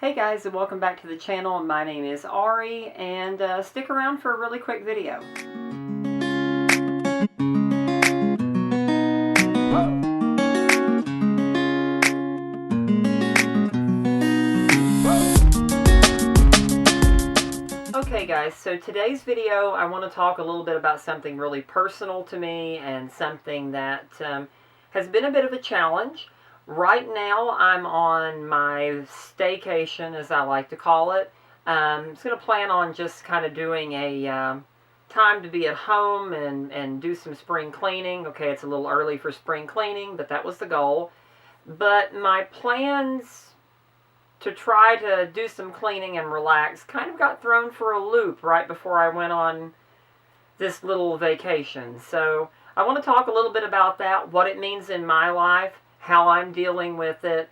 Hey guys, and welcome back to the channel. My name is Ari, and stick around for a really quick video. Okay guys, so today's video I want to talk a little bit about something really personal to me and something that has been a bit of a challenge. Right now I'm on my staycation, as I like to call it. I'm just going to plan on just kind of doing a time to be at home and do some spring cleaning. Okay, it's a little early for spring cleaning, but that was the goal. But my plans to try to do some cleaning and relax kind of got thrown for a loop right before I went on this little vacation. So I want to talk a little bit about that, what it means in my life, how I'm dealing with it,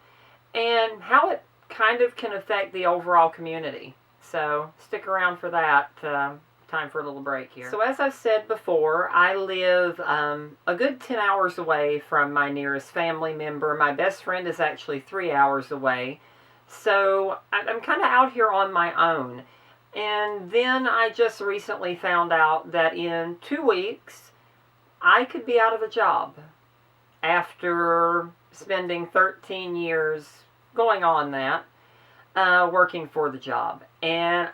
and how it kind of can affect the overall community. So stick around for that. Time for a little break here. So as I've said before, I live a good 10 hours away from my nearest family member. My best friend is actually 3 hours away. So I'm kind of out here on my own. And then I just recently found out that in 2 weeks, I could be out of a job after spending 13 years going on that, working for the job. And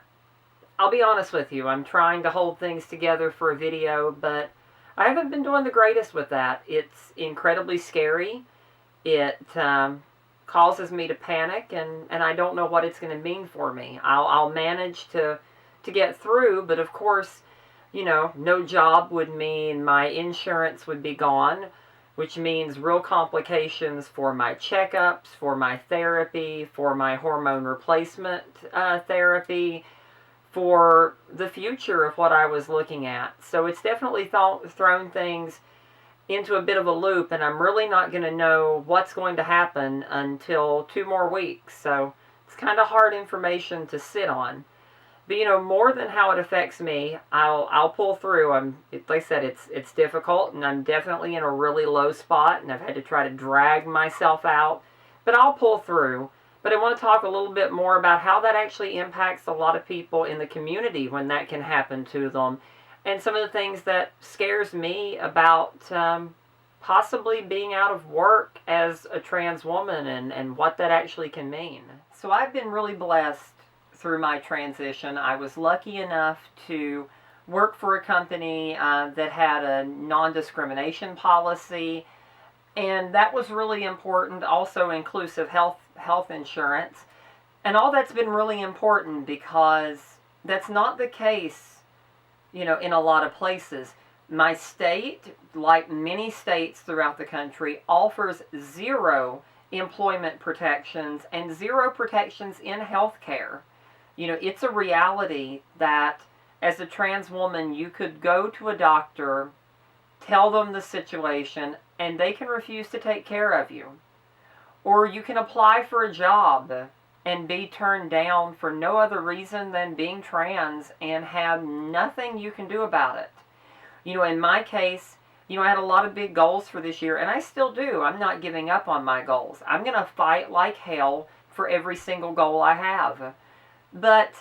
I'll be honest with you, I'm trying to hold things together for a video, but I haven't been doing the greatest with that. It's incredibly scary. It causes me to panic, and I don't know what it's going to mean for me. I'll manage to get through, but of course, you know, no job would mean my insurance would be gone, which means real complications for my checkups, for my therapy, for my hormone replacement therapy, for the future of what I was looking at. So it's definitely thrown things into a bit of a loop, and I'm really not going to know what's going to happen until 2 more weeks. So it's kind of hard information to sit on. But you know, more than how it affects me, I'll pull through. Like I said, it's difficult, and I'm definitely in a really low spot, and I've had to try to drag myself out. But I'll pull through. But I want to talk a little bit more about how that actually impacts a lot of people in the community when that can happen to them. And some of the things that scares me about possibly being out of work as a trans woman and what that actually can mean. So I've been really blessed through my transition. I was lucky enough to work for a company that had a non-discrimination policy, and that was really important. Also inclusive health insurance. And all that's been really important because that's not the case, you know, in a lot of places. My state, like many states throughout the country, offers 0 employment protections and 0 protections in health care. You know, it's a reality that as a trans woman, you could go to a doctor, tell them the situation, and they can refuse to take care of you. Or you can apply for a job and be turned down for no other reason than being trans and have nothing you can do about it. You know, in my case, you know, I had a lot of big goals for this year, and I still do. I'm not giving up on my goals. I'm going to fight like hell for every single goal I have. But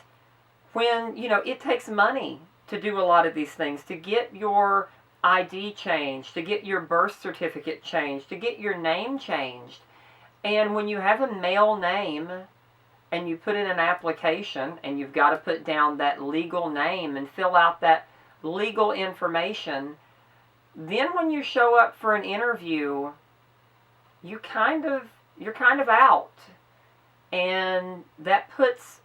when, you know, it takes money to do a lot of these things, to get your ID changed, to get your birth certificate changed, to get your name changed. And when you have a male name and you put in an application and you've got to put down that legal name and fill out that legal information, then when you show up for an interview, you're kind of out. And that puts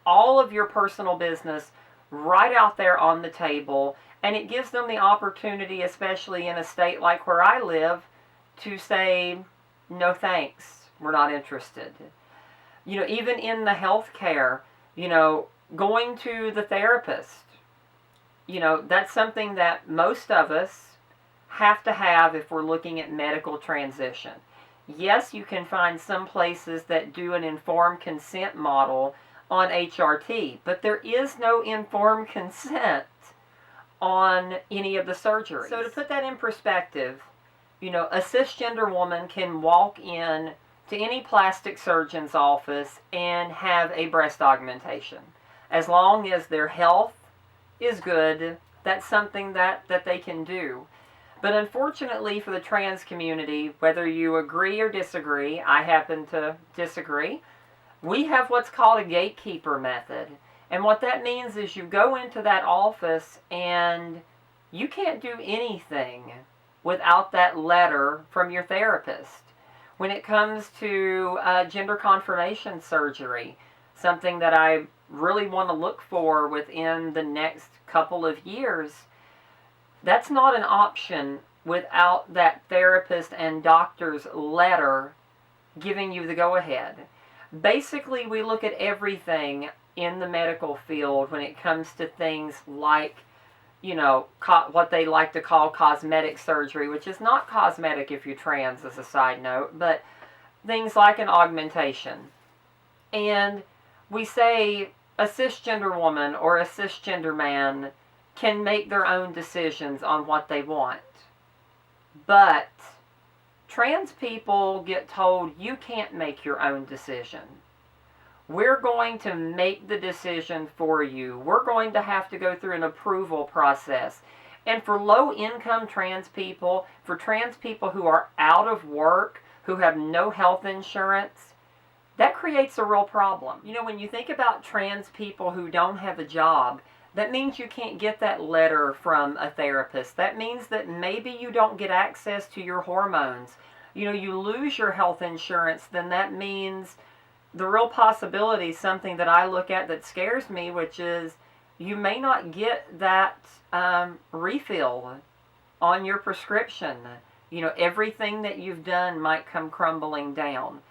all of your personal business right out there on the table, and it gives them the opportunity, especially in a state like where I live, to say, no thanks, we're not interested. You know, even in the healthcare, you know, going to the therapist, you know, that's something that most of us have to have if we're looking at medical transition. Yes, you can find some places that do an informed consent model on HRT, but there is no informed consent on any of the surgeries. So to put that in perspective, you know, a cisgender woman can walk in to any plastic surgeon's office and have a breast augmentation. As long as their health is good, that's something that they can do. But unfortunately for the trans community, whether you agree or disagree, I happen to disagree, we have what's called a gatekeeper method. And what that means is you go into that office and you can't do anything without that letter from your therapist. When it comes to gender confirmation surgery, something that I really want to look for within the next couple of years, that's not an option without that therapist and doctor's letter giving you the go-ahead. Basically, we look at everything in the medical field when it comes to things like, you know, what they like to call cosmetic surgery, which is not cosmetic if you're trans, as a side note, but things like an augmentation. And we say a cisgender woman or a cisgender man can make their own decisions on what they want. But trans people get told you can't make your own decision. We're going to make the decision for you. We're going to have to go through an approval process. And for low-income trans people, for trans people who are out of work, who have no health insurance, that creates a real problem. You know, when you think about trans people who don't have a job, that means you can't get that letter from a therapist. That means that maybe you don't get access to your hormones. You know, you lose your health insurance, then that means the real possibility, something that I look at that scares me, which is you may not get that refill on your prescription. You know, everything that you've done might come crumbling down.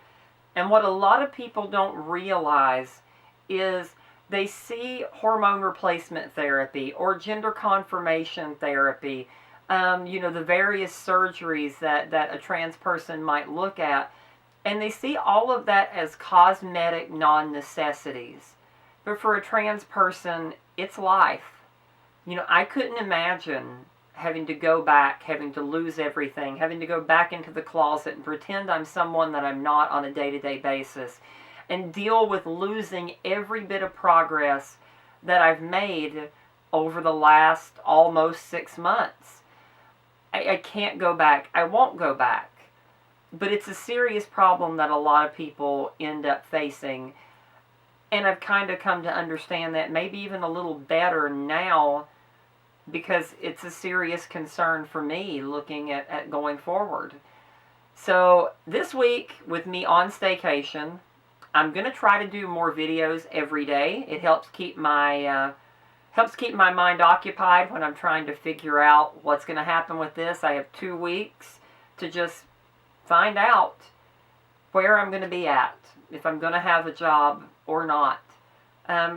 And what a lot of people don't realize is they see hormone replacement therapy or gender confirmation therapy, you know, the various surgeries that a trans person might look at, and they see all of that as cosmetic non-necessities. But for a trans person, it's life. You know, I couldn't imagine having to go back, having to lose everything, having to go back into the closet and pretend I'm someone that I'm not on a day-to-day basis, and deal with losing every bit of progress that I've made over the last almost 6 months. I can't go back. I won't go back. But it's a serious problem that a lot of people end up facing. And I've kind of come to understand that maybe even a little better now, because it's a serious concern for me looking at going forward. So this week, with me on staycation, I'm going to try to do more videos every day. It helps keep my mind occupied when I'm trying to figure out what's going to happen with this. I have 2 weeks to just find out where I'm going to be at, if I'm going to have a job or not,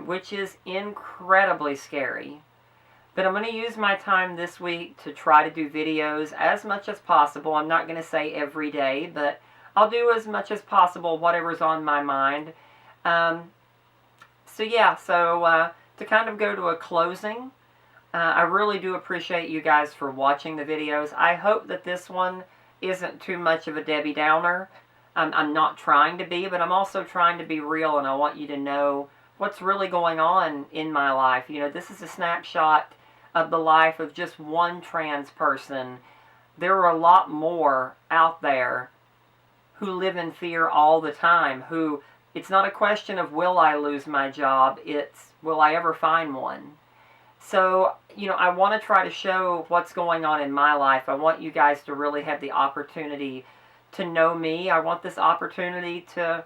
which is incredibly scary. But I'm going to use my time this week to try to do videos as much as possible. I'm not going to say every day, but I'll do as much as possible, whatever's on my mind. To kind of go to a closing, I really do appreciate you guys for watching the videos. I hope that this one isn't too much of a Debbie Downer. I'm not trying to be, but I'm also trying to be real, and I want you to know what's really going on in my life. You know, this is a snapshot of the life of just one trans person. There are a lot more out there who live in fear all the time, who, it's not a question of will I lose my job, it's will I ever find one. So, you know, I want to try to show what's going on in my life. I want you guys to really have the opportunity to know me. I want this opportunity to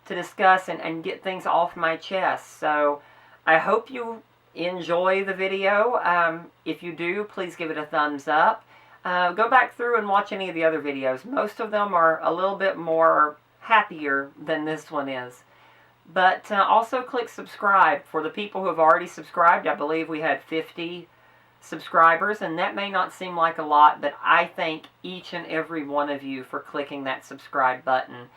discuss and get things off my chest. So I hope you enjoy the video. If you do, please give it a thumbs up. Go back through and watch any of the other videos. Most of them are a little bit more happier than this one is. But also click subscribe. For the people who have already subscribed, I believe we had 50 subscribers, and that may not seem like a lot, but I thank each and every one of you for clicking that subscribe button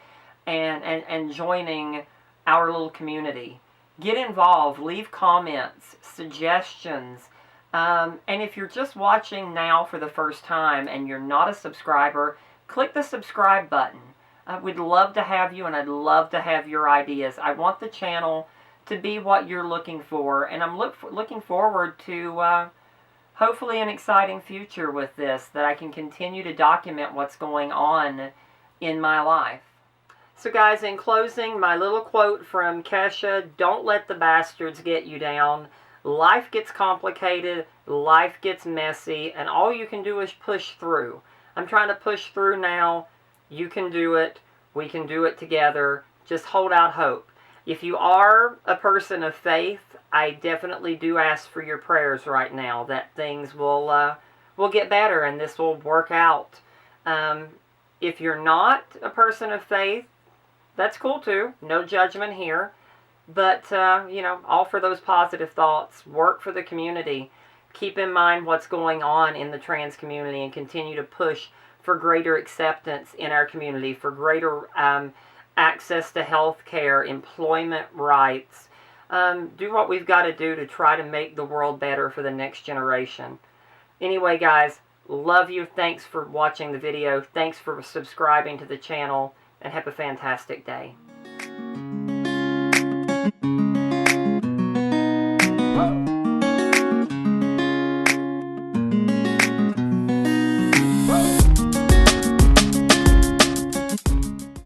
and joining our little community. Get involved, leave comments, suggestions, and if you're just watching now for the first time and you're not a subscriber, click the subscribe button. We'd love to have you, and I'd love to have your ideas. I want the channel to be what you're looking for, and I'm looking forward to hopefully an exciting future with this, that I can continue to document what's going on in my life. So guys, in closing, my little quote from Kesha: don't let the bastards get you down. Life gets complicated, life gets messy, and all you can do is push through. I'm trying to push through now. You can do it. We can do it together. Just hold out hope. If you are a person of faith, I definitely do ask for your prayers right now that things will get better and this will work out. If you're not a person of faith, that's cool too. No judgment here. But, offer those positive thoughts. Work for the community. Keep in mind what's going on in the trans community and continue to push for greater acceptance in our community, for greater access to health care, employment rights. Do what we've got to do to try to make the world better for the next generation. Anyway, guys, love you. Thanks for watching the video. Thanks for subscribing to the channel, and have a fantastic day.